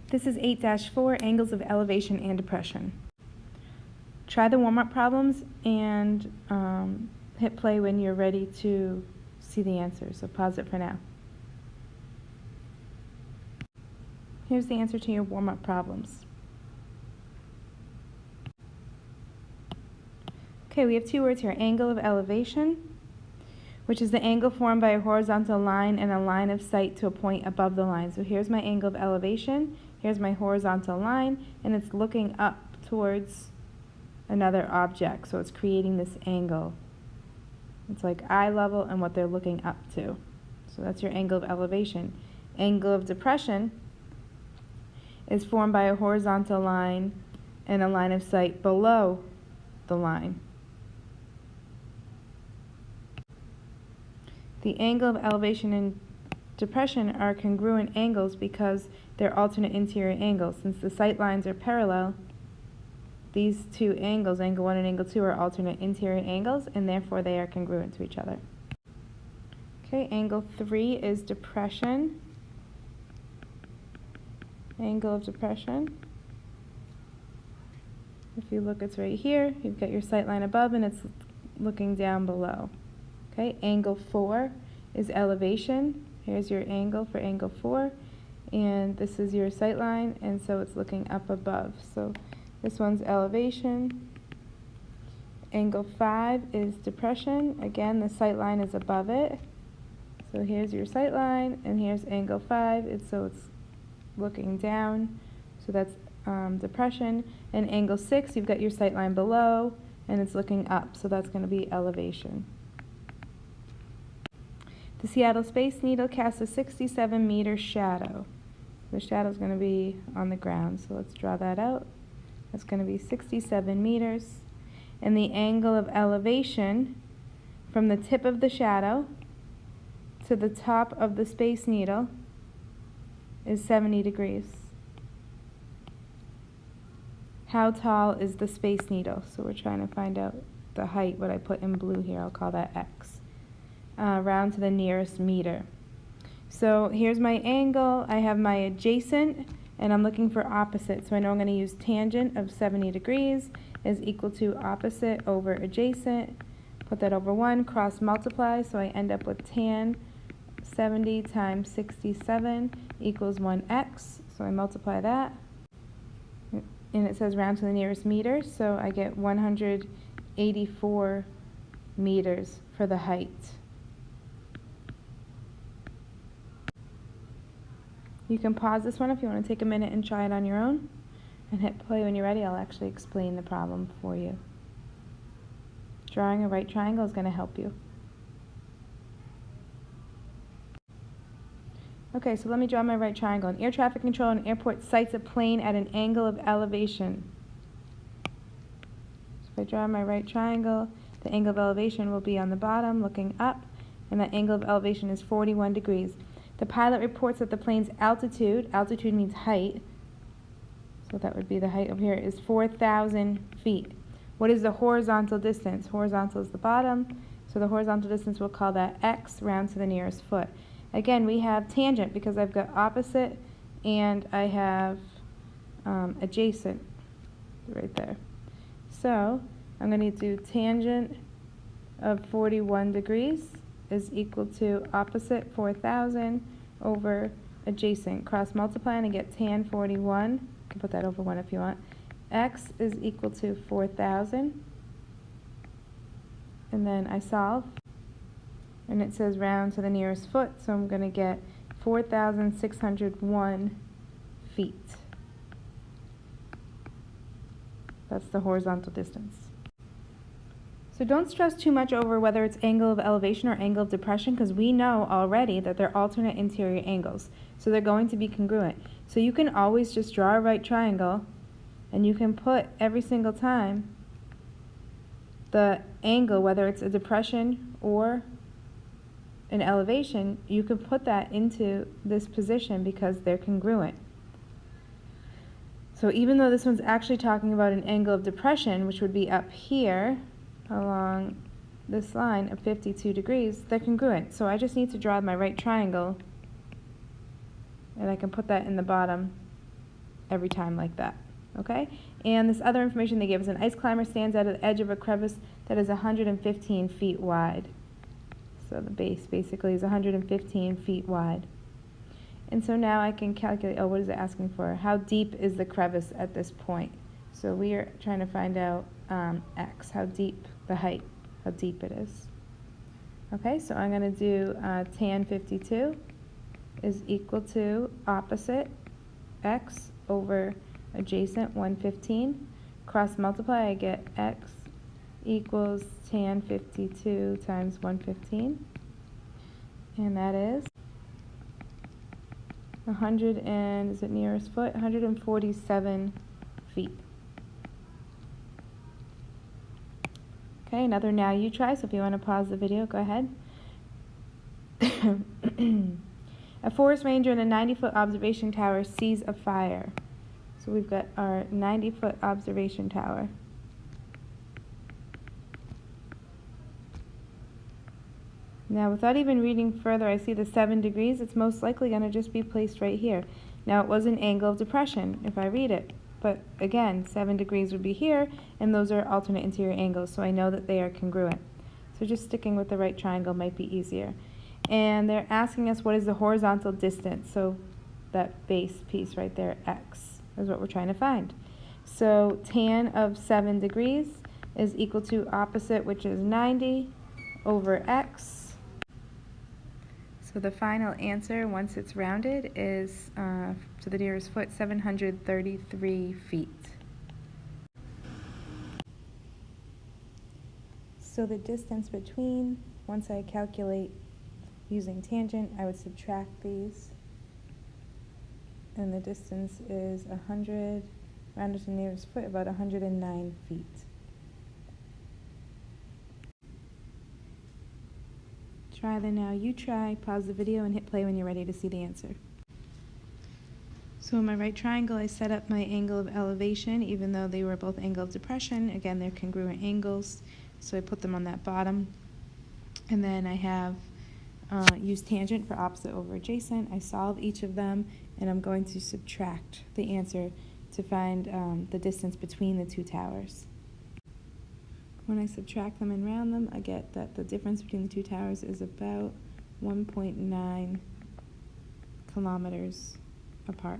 This is 8-4, angles of elevation and depression. Try the warm-up problems and hit play when you're ready to see the answer. So pause it for now. Here's the answer to your warm-up problems. Okay, we have two words here, angle of elevation, which is the angle formed by a horizontal line and a line of sight to a point above the line. So here's my angle of elevation, here's my horizontal line, and it's looking up towards another object, so it's creating this angle. It's like eye level and what they're looking up to. So that's your angle of elevation. Angle of depression is formed by a horizontal line and a line of sight below the line. The angle of elevation and depression are congruent angles because they're alternate interior angles. Since the sight lines are parallel, these two angles, angle 1 and angle 2, are alternate interior angles, and therefore they are congruent to each other. Okay, angle 3 is depression. Angle of depression. If you look, it's right here. You've got your sight line above and it's looking down below. Okay, angle 4 is elevation. Here's your angle for angle 4, and this is your sight line, and so it's looking up above. So this one's elevation. Angle 5 is depression. Again, the sight line is above it. So here's your sight line, and here's angle 5, so it's looking down. So that's depression. And angle 6, you've got your sight line below, and it's looking up. So that's going to be elevation. The Seattle Space Needle casts a 67-meter shadow. The shadow is going to be on the ground, so let's draw that out. That's going to be 67 meters. And the angle of elevation from the tip of the shadow to the top of the Space Needle is 70 degrees. How tall is the Space Needle? So we're trying to find out the height. What I put in blue here, I'll call that x. Round to the nearest meter. So here's my angle. I have my adjacent, and I'm looking for opposite. So I know I'm going to use tangent of 70 degrees is equal to opposite over adjacent. Put that over 1, cross multiply, so I end up with tan 70 times 67 equals 1x. So I multiply that, and it says round to the nearest meter, so I get 184 meters for the height. You can pause this one if you want to take a minute and try it on your own, and hit play when you're ready. I'll actually explain the problem for you. Drawing a right triangle is going to help you. Okay, so let me draw my right triangle. An air traffic control in an airport sights a plane at an angle of elevation. So if I draw my right triangle, the angle of elevation will be on the bottom looking up, and that angle of elevation is 41 degrees. The pilot reports that the plane's altitude means height, so that would be the height over here, is 4,000 feet. What is the horizontal distance? Horizontal is the bottom, so the horizontal distance, we'll call that x, round to the nearest foot. Again, we have tangent because I've got opposite and I have adjacent right there. So I'm going to do tangent of 41 degrees is equal to opposite 4,000 over adjacent. Cross multiply and I get tan 41. You can put that over 1 if you want. X is equal to 4,000. And then I solve. And it says round to the nearest foot, so I'm going to get 4,601 feet. That's the horizontal distance. So don't stress too much over whether it's angle of elevation or angle of depression, because we know already that they're alternate interior angles. So they're going to be congruent. So you can always just draw a right triangle, and you can put every single time the angle, whether it's a depression or an elevation, you can put that into this position because they're congruent. So even though this one's actually talking about an angle of depression, which would be up here along this line of 52 degrees, they're congruent. So I just need to draw my right triangle, and I can put that in the bottom every time like that. Okay? And this other information they gave us, an ice climber stands at the edge of a crevice that is 115 feet wide. So the base basically is 115 feet wide. And so now I can calculate, oh, what is it asking for? How deep is the crevice at this point? So we are trying to find out x, how deep, the height, how deep it is. Okay, so I'm going to do tan 52 is equal to opposite x over adjacent 115. Cross multiply, I get x equals tan 52 times 115. And that is 100 and, is it nearest foot? 147 feet. Okay, another now you try, so if you want to pause the video, go ahead. A forest ranger in a 90-foot observation tower sees a fire. So we've got our 90-foot observation tower. Now, without even reading further, I see the 7 degrees. It's most likely going to just be placed right here. Now, it was an angle of depression, if I read it. But again, 7 degrees would be here, and those are alternate interior angles, so I know that they are congruent. So just sticking with the right triangle might be easier. And they're asking us what is the horizontal distance. So that base piece right there, x, is what we're trying to find. So tan of 7 degrees is equal to opposite, which is 90, over x. So the final answer, once it's rounded, is to the nearest foot, 733 feet. So the distance between, once I calculate using tangent, I would subtract these. And the distance is 100, rounded to the nearest foot, about 109 feet. Try the now you try, pause the video, and hit play when you're ready to see the answer. So in my right triangle, I set up my angle of elevation, even though they were both angle of depression. Again, they're congruent angles, so I put them on that bottom. And then I have used tangent for opposite over adjacent. I solve each of them, and I'm going to subtract the answer to find the distance between the two towers. When I subtract them and round them, I get that the difference between the two towers is about 1.9 kilometers apart.